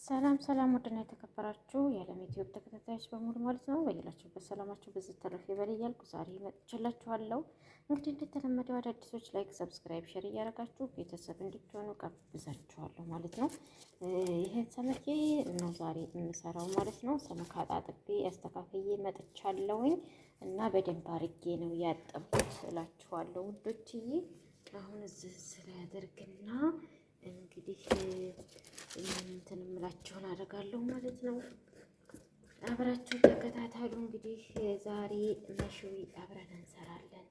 ሰላም ሰላም፣ ወደና የተከበራችሁ የዓለም ዩቲዩብ ተከታታዮች በሙሉ ማለት ነው። በየላችሁበት ሰላማችሁ በዚህ ተረፍ ይበል እያልኩ ዛሬ መጥቻላችኋለሁ። እንግዲህ እንደተለመደው አዳዲሶች ላይክ፣ ሰብስክራይብ፣ ሼር እያደረጋችሁ ቤተሰብ እንድትሆኑ ጋብዛችኋለሁ ማለት ነው። ይሄን ሰመኬ ነው ዛሬ የምሰራው ማለት ነው። ሰመካ አጣጥቤ አስተካክዬ መጥቻለሁኝ እና በደንብ አርጌ ነው ያጠብኩት እላችኋለሁ ውዶችዬ። አሁን እዚህ ስለያደርግና እንግዲህ እንትን እምላችሁን አደርጋለሁ ማለት ነው። አብራችሁ ተከታተሉ። እንግዲህ ዛሬ መሽዊ አብረን እንሰራለን።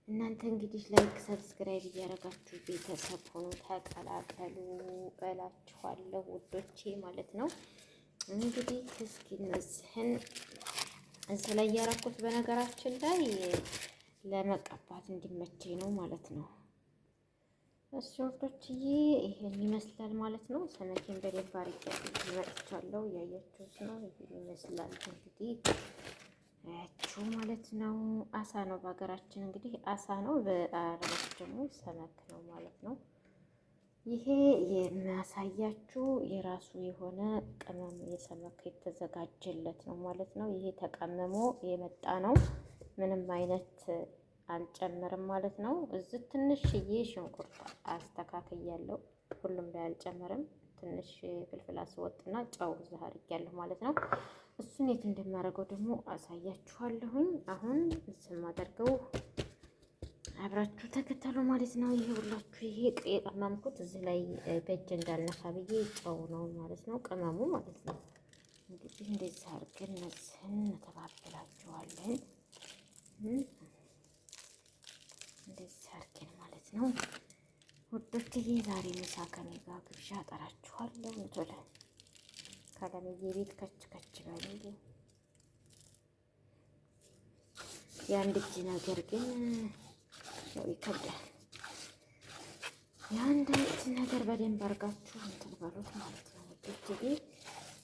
እናንተ እንግዲህ ላይክ ሰብስክራይብ እያደረጋችሁ ቤተሰብ ሆኖ ተቀላቀሉ እላችኋለሁ ውዶቼ ማለት ነው። እንግዲህ እስኪ እነዚህን እዚህ ላይ ያደረኩት በነገራችን ላይ ለመቀባት እንዲመቸኝ ነው ማለት ነው። እሺ ወዶችዬ ይሄን ይመስላል ማለት ነው። ሰመኬን በደንብ አድርጌ መጥቻለሁ። ያያችሁት ነው ይመስላል እንግዲህ አያችሁ ማለት ነው። አሳ ነው በሀገራችን እንግዲህ አሳ ነው፣ በአረቦች ደግሞ ሰመክ ነው ማለት ነው። ይሄ የሚያሳያችሁ የራሱ የሆነ ቅመም የሰመክ የተዘጋጀለት ነው ማለት ነው። ይሄ ተቀምሞ የመጣ ነው። ምንም አይነት አልጨምርም ማለት ነው። እዚህ ትንሽዬ ሽንኩርት አስተካክያለሁ። ሁሉም ላይ አልጨምርም። ትንሽ ፍልፍል አስወጥና ጨው እዚህ አድርጌያለሁ ማለት ነው። እሱን የት እንደማደርገው ደግሞ አሳያችኋለሁኝ። አሁን ስማደርገው አብራችሁ ተከተሉ ማለት ነው። ይሄ ሁላችሁ ይሄ የቀመምኩት እዚህ ላይ በእጅ እንዳልነካ ብዬ ጨው ነው ማለት ነው፣ ቅመሙ ማለት ነው። እንግዲህ እንደዚህ አድርገን እነዚህን እንተባብላችኋለን እንደዚህ አድርገን ማለት ነው ውዶችዬ። ዛሬ ምሳ ከኔ ጋር ግብዣ እጠራችኋለሁ። እንቶለ ካለምዬ ቤት ከች ከች በሉ። የአንድ እጅ ነገር ግን ያው ይከብዳል። የአንድ እጅ ነገር በደንብ አድርጋችሁ እንትን በሉት ማለት ነው ውዶችዬ።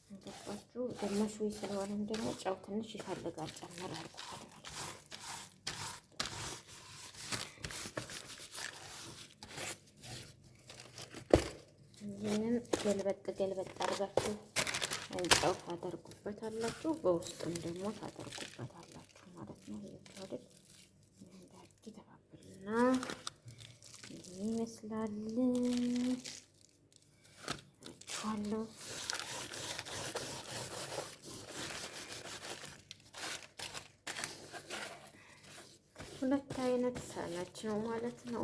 እንገባችሁ ደመሽ ወይ ስለሆነም ደግሞ ጨው ትንሽ ይፈልጋል። ጨመር አድርጓል። ይህንን ገልበጥ አድርጋችሁ ጨው ታደርጉበታላችሁ፣ በውስጥም ደግሞ ታደርጉበታላችሁ ማለት ነው። ይሄ እንዳርጊ ተባብልና ይሄ ይመስላል ቻለው። ሁለት አይነት ሰመች ነው ማለት ነው።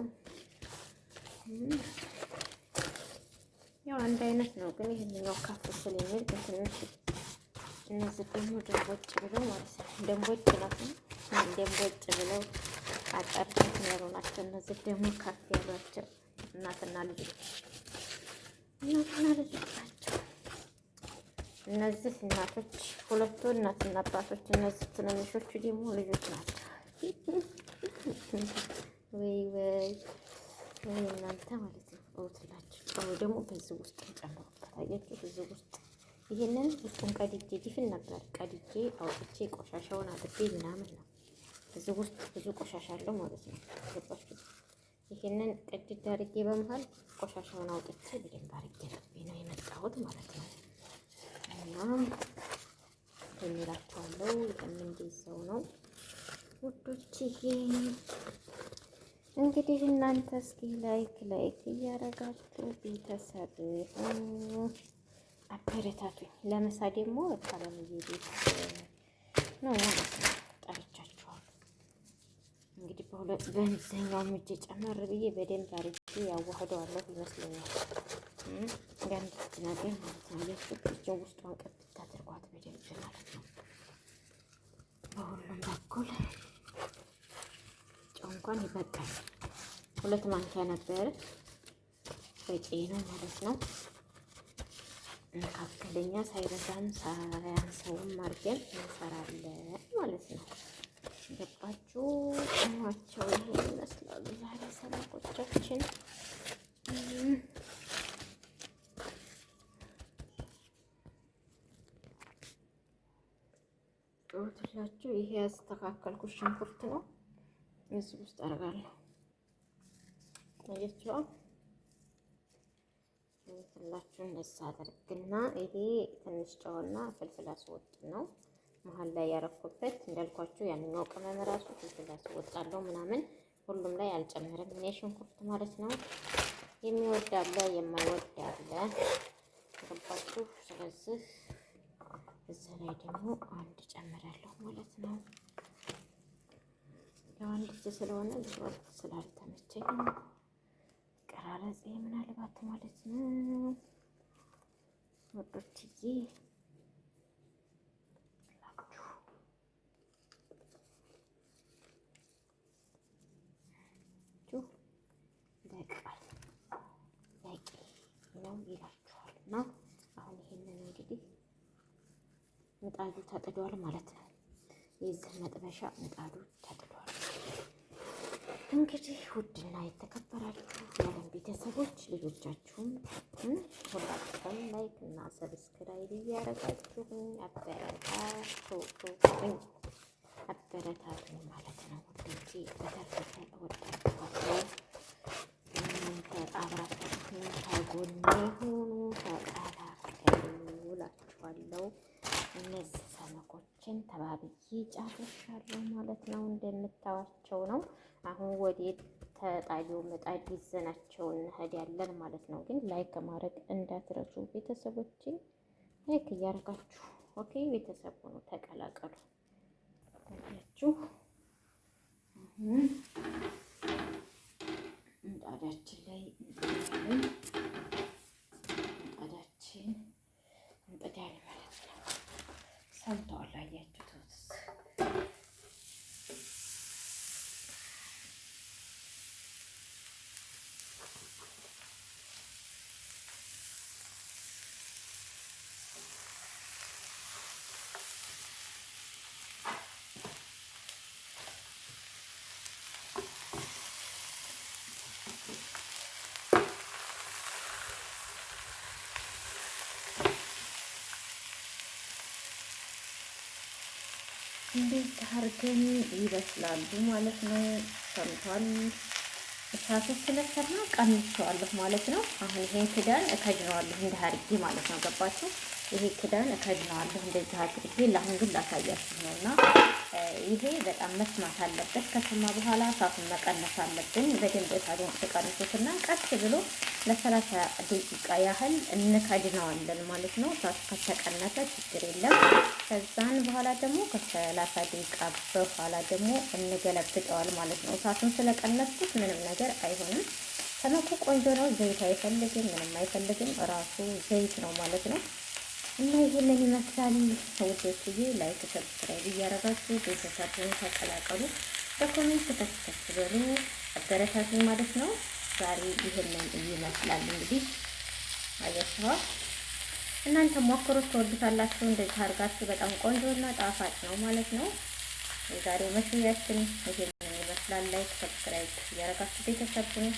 ያው አንድ አይነት ነው ግን ይሄንኛው ከፍ ስለሚል ትንሽ እነዚህ ደግሞ ደንቦጭ ብለው ማለት ነው። ደንቦጭ ብለው አጠርት ያሉ ናቸው። እነዚህ ደግሞ ከፍ ያሏቸው እናትና ልጆች ናቸው። እነዚህ እናቶች ሁለቱ እናትና አባቶች፣ እነዚህ ትንንሾቹ ደግሞ ልጆች ናቸው። ወይ እናንተ ማለት ነው። እውትላችሁ ደግሞ በዚህ ውስጥ እንጨምሩበት። አያችሁ እዚህ ውስጥ ይሄንን ውስጡን ቀድጄ ዲፍን ነበር ቀድጄ አውጥቼ ቆሻሻውን አጥቤ ምናምን ነው። እዚህ ውስጥ ብዙ ቆሻሻ አለው ማለት ነው። ገባችሁ? ይሄንን ቀድጄ አድርጌ በመሃል ቆሻሻውን አውጥቼ በደንብ አድርጌ አጥቤ ነው የመጣሁት ማለት ነው። እና እምላችኋለሁ እንደዚያው ነው ውዶችዬ። እንግዲህ እናንተ እስኪ ላይክ እያደረጋችሁ ቤተሰብ አበረታቱኝ። ለምሳ ደግሞ ካለምዬ ቤት ነው ማለት ነው ጠርቻችኋለሁ። እንግዲህ በእንዚህኛው እጄ ጨመር ብዬ በደንብ አድርጌ ያዋህደዋለሁ ይመስለኛል። አንዳንድ ነገር ማለት ነው። የፍቅርችን ውስጧን ቀብታ አድርጓት በደንብ ማለት ነው። በሁሉም በኩል እንኳን ይበቃል። 2 ማንኪያ ነበር በቂ ነው ማለት ነው። መካከለኛ ሳይበዛም ሳያንሰውም አድርገን እንሰራለን ማለት ነው። ገባችሁ? ጭኗቸው ይሄን ይመስላሉ ዛሬ ሰላቆቻችን። ጦትላችሁ ይሄ ያስተካከልኩት ሽንኩርት ነው። እዚህ ውስጥ አደርጋለሁ። አያችኋል? ከፍትላችሁ እነሳ አድርግና ይሄ ትንሽ ጨውና ፍልፍል አስወጥ ነው መሀል ላይ ያረኩበት። እንዳልኳችሁ ያንኛው ቅመም ራሱ ፍልፍል አስወጥ አለው ምናምን ሁሉም ላይ አልጨምርም እኔ ሽንኩርት ማለት ነው። የሚወድ አለ የማይወድ አለ ገባችሁ። ስለዚህ እዚህ ላይ ደግሞ አንድ ጨምራለሁ ማለት ነው። ለአንድ እጅ ስለሆነ ልወጥ ስላልተመቸኝ ቀራረጼ ምናልባት ማለት ነው ወዶችዬ በቂ ነው ይላችኋል። እና አሁን ይሄንን እንግዲህ ምጣዱ ተጥዷል ማለት ነው። የዚህ መጥበሻ ምጣዱ ተጥዷል። እንግዲህ ውድና የተከበራችሁ የዓለም ቤተሰቦች ልጆቻችሁም ሁላችሁም ላይክ እና ሰብስክራይብ እያደረጋችሁኝ አበረታቱኝ ማለት ነው። ውዶቼ በተረፈ እወዳችኋለሁ። አብራችሁኝ ከጎኔ ሆኑ፣ ተቀላቀሉ እላችኋለሁ። እነዚህ ሰመኮችን ተባብዬ ጨርሻለሁ ማለት ነው። እንደምታዋቸው ነው። አሁን ወዴት ተጣቢው ምጣድ ይዘናቸው እንሄዳለን ማለት ነው። ግን ላይክ ማድረግ እንዳትረሱ ቤተሰቦቼ፣ ላይክ እያደረጋችሁ ኦኬ ቤተሰብ ሆኖ ተቀላቀሉ ያችሁ። ምጣዳችን ላይ ምጣዳችን እንጥዳል ማለት ነው። ሰምተዋል አያችሁት? እንዴት አድርገን ይበስላሉ ማለት ነው። ሰምቷል። እሳቱን ስለሰራ ቀንሼዋለሁ ማለት ነው። አሁን ይሄን ክዳን እከድነዋለሁ እንደ አድርጌ ማለት ነው። ገባችሁ? ይሄ ክዳን እከድነዋለሁ እንደዚህ አድርጌ። ለአሁን ግን ላሳያችሁ ነውና ይሄ በጣም መስማት አለበት። ከሰማ በኋላ እሳቱን መቀነስ አለብን። በደንብ እሳቱን ተቀንሱትና ቀስ ብሎ ለ30 ደቂቃ ያህል እንከድነዋለን ማለት ነው። እሳቱ ከተቀነሰ ችግር የለም። ከዛን በኋላ ደግሞ ከ30 ደቂቃ በኋላ ደግሞ እንገለብጠዋል ማለት ነው። እሳቱን ስለቀነስኩት ምንም ነገር አይሆንም። ሰመኩ ቆንጆ ነው። ዘይት አይፈልግም፣ ምንም አይፈልግም። ራሱ ዘይት ነው ማለት ነው። እና ይሄንን ይመስላል ሰዎችዬ። ላይክ ሰብስክራይብ እያደረጋችሁ ቤተሰቡን ተቀላቀሉ። በኮሜንት ተከታተሉ በሉ አበረታቱኝ ማለት ነው። ዛሬ ይሄንን ይመስላል እንግዲህ አያችኋ። እናንተ ሞክሩት ትወዱታላችሁ። እንደዚህ አድርጋችሁ በጣም ቆንጆና ጣፋጭ ነው ማለት ነው። የዛሬው መስያችን ይሄንን ይመስላል። ላይክ ሰብስክራይብ እያደረጋችሁ ቤተሰቡን